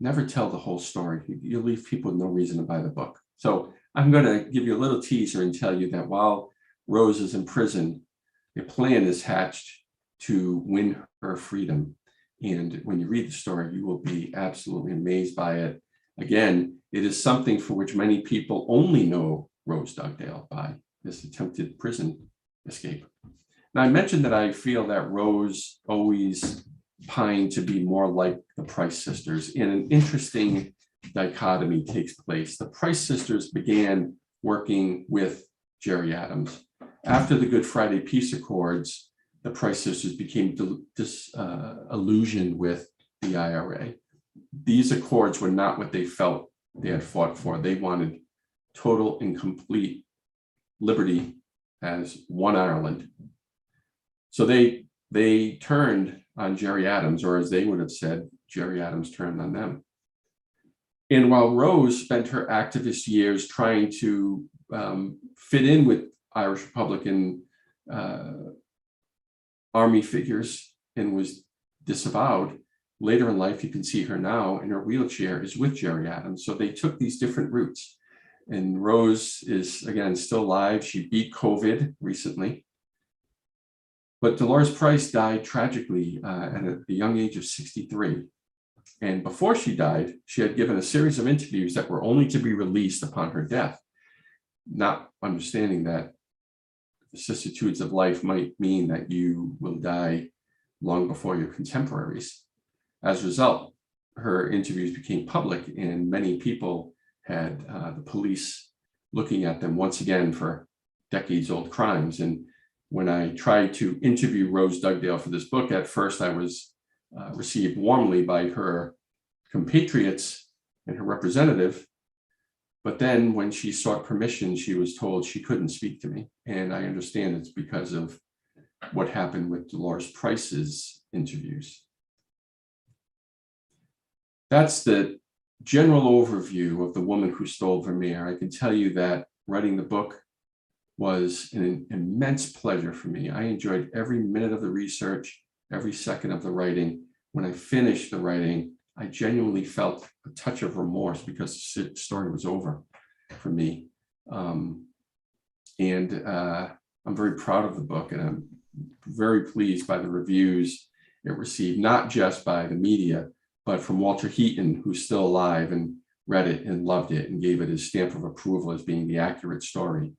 never tell the whole story. You leave people with no reason to buy the book. So I'm going to give you a little teaser and tell you that while Rose is in prison, a plan is hatched to win her freedom. And when you read the story, you will be absolutely amazed by it. Again, it is something for which many people only know Rose Dugdale by, this attempted prison escape. Now, I mentioned that I feel that Rose always pined to be more like the Price sisters, and an interesting dichotomy takes place. The Price sisters began working with Gerry Adams. After the Good Friday Peace Accords, the Price sisters became disillusioned with the IRA. These accords were not what they felt they had fought for. They wanted total and complete liberty as one Ireland. So they turned on Gerry Adams, or as they would have said, Gerry Adams turned on them. And while Rose spent her activist years trying to fit in with Irish Republican army figures and was disavowed, later in life, you can see her now in her wheelchair is with Gerry Adams. So they took these different routes. And Rose is, again, still alive. She beat COVID recently. But Dolores Price died tragically at a young age of 63. And before she died, she had given a series of interviews that were only to be released upon her death, not understanding that vicissitudes of life might mean that you will die long before your contemporaries. As a result, her interviews became public, and many people had the police looking at them once again for decades-old crimes. And when I tried to interview Rose Dugdale for this book, at first I was received warmly by her compatriots and her representative. But then when she sought permission, she was told she couldn't speak to me. And I understand it's because of what happened with Dolores Price's interviews. That's the general overview of The Woman Who Stole Vermeer. I can tell you that writing the book was an immense pleasure for me. I enjoyed every minute of the research, every second of the writing. When I finished the writing, I genuinely felt a touch of remorse because the story was over for me. I'm very proud of the book, and I'm very pleased by the reviews it received, not just by the media, but from Walter Heaton, who's still alive and read it and loved it and gave it his stamp of approval as being the accurate story.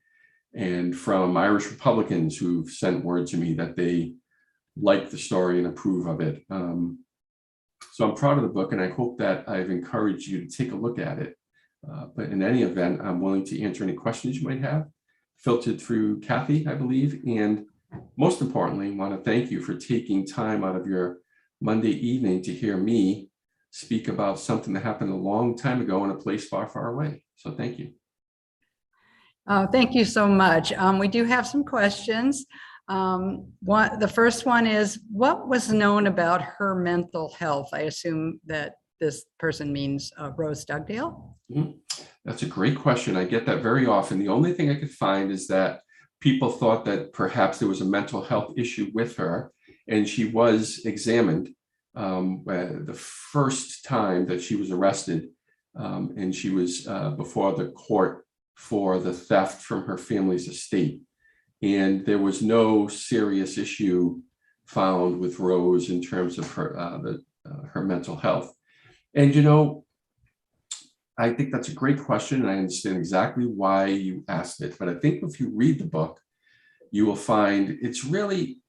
And from Irish Republicans who've sent word to me that they like the story and approve of it. So I'm proud of the book, and I hope that I've encouraged you to take a look at it. But in any event, I'm willing to answer any questions you might have, filtered through Kathy, I believe. And most importantly, I want to thank you for taking time out of your Monday evening to hear me speak about something that happened a long time ago in a place far, far away. So thank you. Thank you so much. We do have some questions. The first one is, what was known about her mental health? I assume that this person means Rose Dugdale. That's a great question. I get that very often. The only thing I could find is that people thought that perhaps there was a mental health issue with her, and she was examined the first time that she was arrested, and she was before the court for the theft from her family's estate. And there was no serious issue found with Rose in terms of her her mental health. And you know, I think that's a great question, and I understand exactly why you asked it. But I think if you read the book, you will find it's really,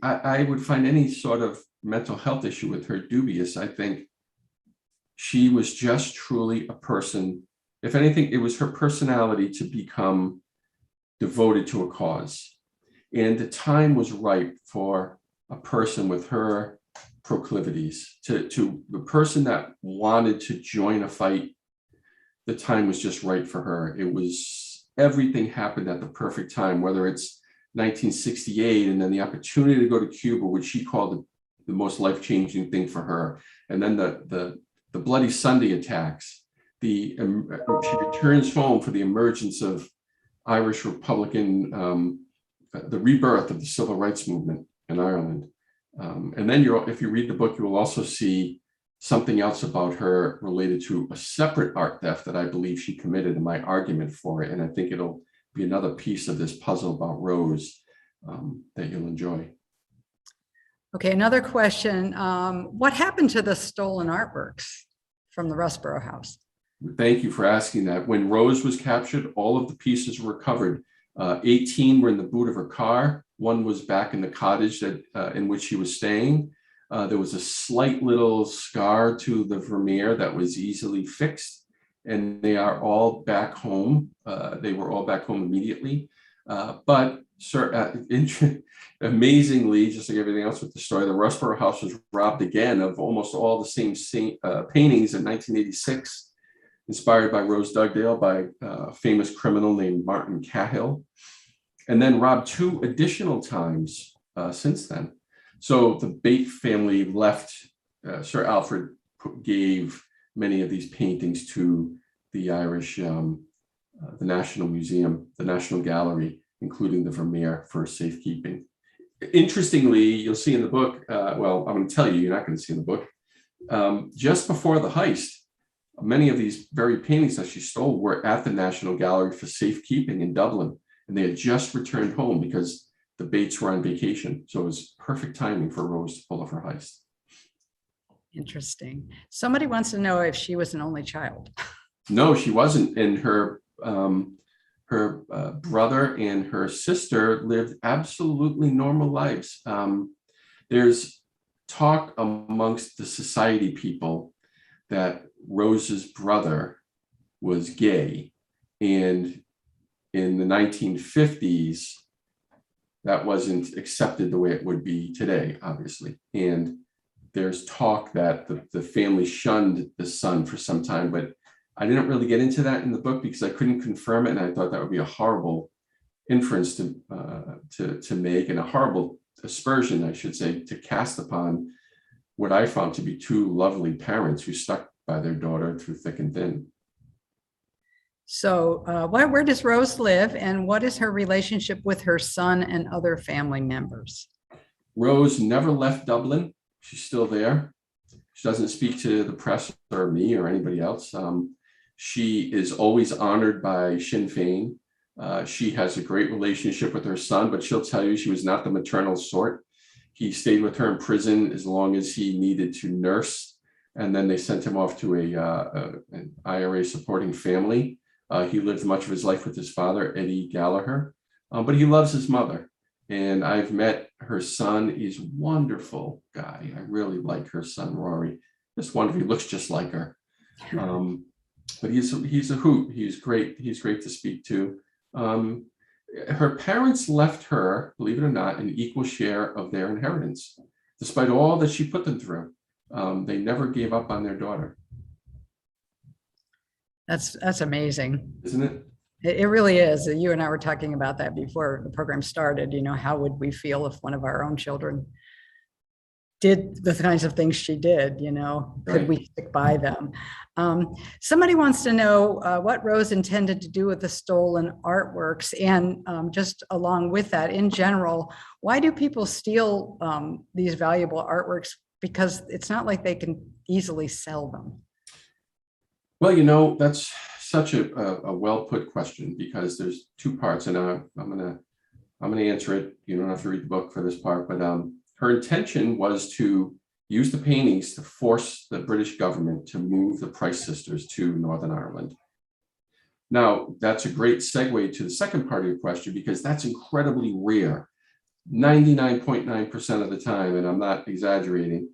I would find any sort of mental health issue with her dubious. I think she was just truly a person. If anything, it was her personality to become devoted to a cause. And the time was ripe for a person with her proclivities, to the person that wanted to join a fight the time was just right for her. It was, everything happened at the perfect time, whether it's 1968 and then the opportunity to go to Cuba, which she called the most life-changing thing for her. And then the Bloody Sunday attacks, she returns home for the emergence of Irish Republican, the rebirth of the civil rights movement in Ireland. And then if you read the book, you will also see something else about her related to a separate art theft that I believe she committed, and my argument for it. And I think it'll be another piece of this puzzle about Rose that you'll enjoy. Okay, another question. What happened to the stolen artworks from the Rossboro House? Thank you for asking that. When Rose was captured, all of the pieces were recovered. 18 were in the boot of her car. One was back in the cottage in which she was staying. There was a slight little scar to the Vermeer that was easily fixed, and they are all back home. They were all back home immediately. But amazingly, just like everything else with the story, the Rossboro House was robbed again of almost all the same paintings in 1986, inspired by Rose Dugdale, by a famous criminal named Martin Cahill, and then robbed 2 additional times since then. So the Bate family left, Sir Alfred gave many of these paintings to the Irish, the National Museum, the National Gallery, including the Vermeer, for safekeeping. Interestingly, you'll see in the book, well, I'm going to tell you, you're not going to see in the book, just before the heist, many of these very paintings that she stole were at the National Gallery for safekeeping in Dublin, and they had just returned home because the Bates were on vacation. So it was perfect timing for Rose to pull off her heist. Interesting. Somebody wants to know if she was an only child. No, she wasn't. And her brother and her sister lived absolutely normal lives. There's talk amongst the society people that Rose's brother was gay, and in the 1950s, that wasn't accepted the way it would be today, obviously. And there's talk that the family shunned the son for some time, but I didn't really get into that in the book because I couldn't confirm it, and I thought that would be a horrible inference to make, and a horrible aspersion, I should say, to cast upon what I found to be 2 lovely parents who stuck by their daughter through thick and thin. So where does Rose live, and what is her relationship with her son and other family members? Rose never left Dublin. She's still there. She doesn't speak to the press or me or anybody else. She is always honored by Sinn Féin. She has a great relationship with her son, but she'll tell you she was not the maternal sort. He stayed with her in prison as long as he needed to nurse, and then they sent him off to an IRA supporting family. He lived much of his life with his father, Eddie Gallagher, but he loves his mother. And I've met her son. He's a wonderful guy. I really like her son, Rory. Just wonderful. He looks just like her. But he's a hoot. He's great. He's great to speak to. Her parents left her, believe it or not, an equal share of their inheritance, despite all that she put them through. They never gave up on their daughter. That's amazing. Isn't it? It really is. You and I were talking about that before the program started. You know, how would we feel if one of our own children did the kinds of things she did? You know, could we stick by them? Somebody wants to know what Rose intended to do with the stolen artworks, and just along with that, in general, why do people steal these valuable artworks? Because it's not like they can easily sell them. Well, you know, that's such a well put question, because there's 2 parts, and I'm gonna answer it. You don't have to read the book for this part, but her intention was to use the paintings to force the British government to move the Price sisters to Northern Ireland. Now, that's a great segue to the second part of your question, because that's incredibly rare. 99.9% of the time, and I'm not exaggerating,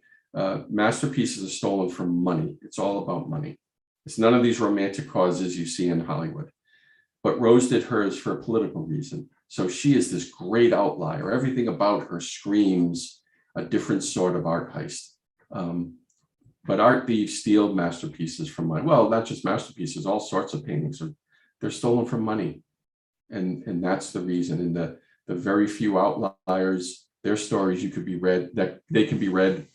masterpieces are stolen for money. It's all about money. It's none of these romantic causes you see in Hollywood. But Rose did hers for a political reason. So she is this great outlier. Everything about her screams a different sort of art heist. But art thieves steal masterpieces from money. Well, not just masterpieces, all sorts of paintings they're stolen from money. And that's the reason. And the very few outliers, their stories could be read, that they can be read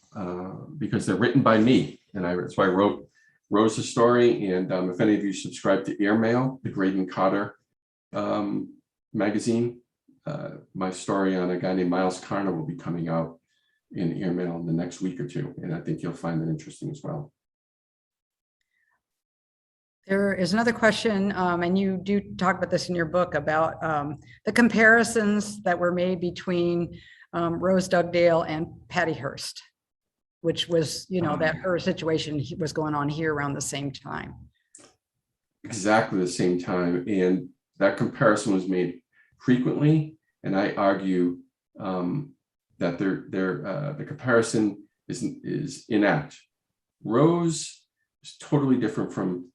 because they're written by me. And that's why I wrote Rose's story. And if any of you subscribe to Airmail, the Graydon Cotter magazine, my story on a guy named Miles Carner will be coming out in Airmail in the next week or two. And I think you'll find that interesting as well. There is another question, and you do talk about this in your book, about the comparisons that were made between Rose Dugdale and Patty Hearst, which was, that her situation was going on here around the same time. Exactly the same time. And that comparison was made frequently. And I argue that the comparison is inapt. Rose is totally different from,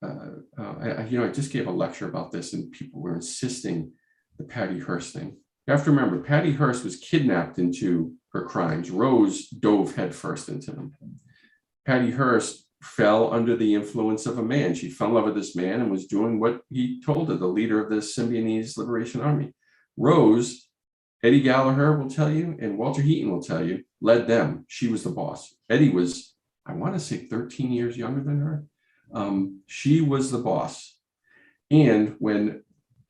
I just gave a lecture about this and people were insisting the Patty Hearst thing. You have to remember, Patty Hearst was kidnapped into her crimes. Rose dove headfirst into them. Patty Hearst fell under the influence of a man. She fell in love with this man and was doing what he told her, the leader of the Symbionese Liberation Army. Rose, Eddie Gallagher will tell you, and Walter Heaton will tell you, led them. She was the boss. Eddie was, I want to say 13 years younger than her. She was the boss. And when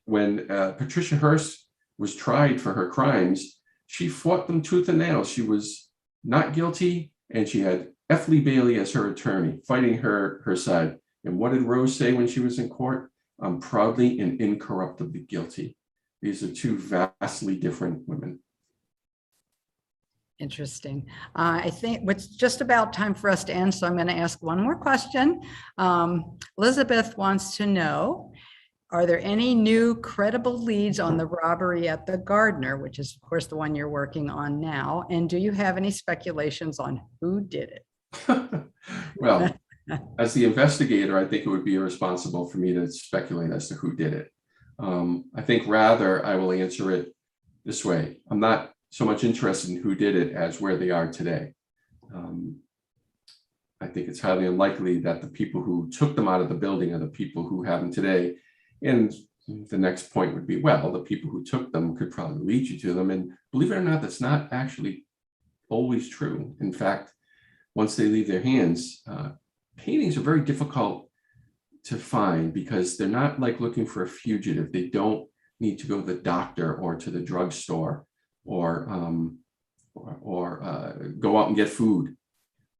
Patricia Hearst was tried for her crimes, she fought them tooth and nail. She was not guilty, and she had F. Lee Bailey as her attorney, fighting her side. And what did Rose say when she was in court? I'm proudly and incorruptibly guilty. These are two vastly different women. Interesting. I think it's just about time for us to end, so I'm going to ask one more question. Elizabeth wants to know, are there any new credible leads on the robbery at the Gardner, which is, of course, the one you're working on now? And do you have any speculations on who did it? Well, as the investigator, I think it would be irresponsible for me to speculate as to who did it. I think rather I will answer it this way. I'm not so much interested in who did it as where they are today. I think it's highly unlikely that the people who took them out of the building are the people who have them today. And the next point would be, well, the people who took them could probably lead you to them. And believe it or not, that's not actually always true. In fact, once they leave their hands, paintings are very difficult to find because they're not like looking for a fugitive. They don't need to go to the doctor or to the drugstore or go out and get food.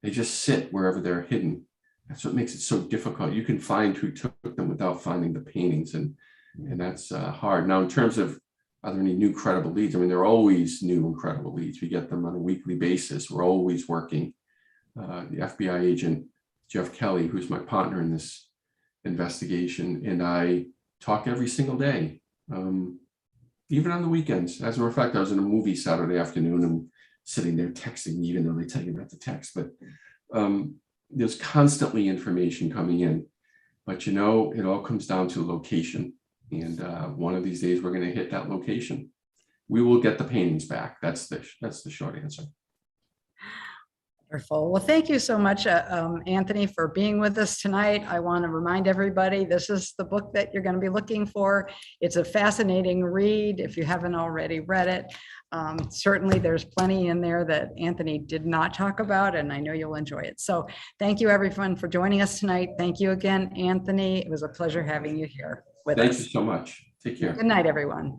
They just sit wherever they're hidden. That's what makes it so difficult. You can find who took them without finding the paintings, and that's hard. Now, in terms of are there any new credible leads? I mean, there are always new and credible leads. We get them on a weekly basis. We're always working. The FBI agent, Jeff Kelly, who's my partner in this investigation, and I talk every single day, even on the weekends. As a matter of fact, I was in a movie Saturday afternoon and sitting there texting, even though they tell you not to text, but there's constantly information coming in. But it all comes down to location. And one of these days we're going to hit that location. We will get the paintings back. That's the short answer. Wonderful. Well, thank you so much, Anthony, for being with us tonight. I want to remind everybody, this is the book that you're going to be looking for. It's a fascinating read if you haven't already read it. Certainly, there's plenty in there that Anthony did not talk about, and I know you'll enjoy it. So thank you, everyone, for joining us tonight. Thank you again, Anthony. It was a pleasure having you here with us. Thank you so much. Take care. Good night, everyone.